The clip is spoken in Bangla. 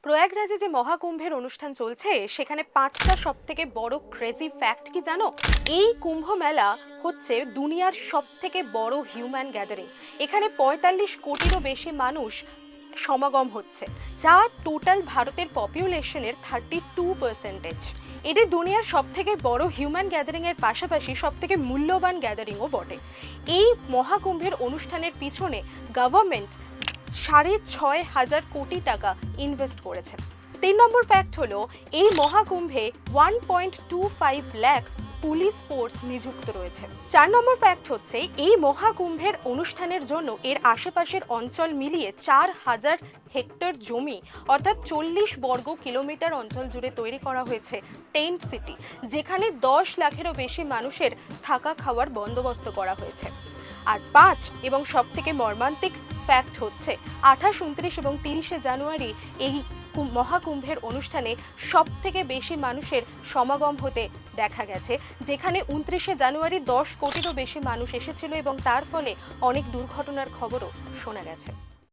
প্রয়াগরাজে যে মহাকুম্ভের অনুষ্ঠান চলছে সেখানে 5টা সবথেকে বড় ক্রেজি ফ্যাক্ট কি জানো? এই কুম্ভ মেলা হচ্ছে দুনিয়ার সবথেকে বড় হিউম্যান গ্যাদারিং। এখানে 45 কোটিরও বেশি মানুষ সমাগম হচ্ছে, যা টোটাল ভারতের পপুলেশনের 32%। এটি দুনিয়ার সবথেকে বড় হিউম্যান গ্যাদারিং এর পাশাপাশি সবথেকে মূল্যবান গ্যাদারিংও বটে। এই মহাকুম্ভের অনুষ্ঠানের পিছনে গভর্নমেন্ট 6,500 কোটি টাকা ইনভেস্ট করেছে। 3 নম্বর ফ্যাক্ট হলো, এই মহাকুম্ভে 1.25 লাখ পুলিশ ফোর্স নিযুক্ত রয়েছে। 4 নম্বর ফ্যাক্ট হচ্ছে, এই মহাকুম্ভের অনুষ্ঠানের জন্য এর আশেপাশের অঞ্চল মিলিয়ে 4,000 হেক্টর জমি অর্থাৎ 40 বর্গ কিলোমিটার অঞ্চল জুড়ে তৈরি করা হয়েছে টেন্ট সিটি, যেখানে 10 লাখেরও বেশি মানুষের থাকা খাওয়ার বন্দোবস্ত করা হয়েছে। আর 5 এবং সবথেকে মর্মান্তিক ফ্যাক্ট হচ্ছে, 28, 29 এবং 30শে জানুয়ারি এই মহাকুম্ভের অনুষ্ঠানে সবথেকে বেশি মানুষের সমাগম হতে দেখা গেছে, যেখানে 29শে জানুয়ারি 10 কোটিরও বেশি মানুষ এসেছিল এবং তার ফলে অনেক দুর্ঘটনার খবরও শোনা গেছে।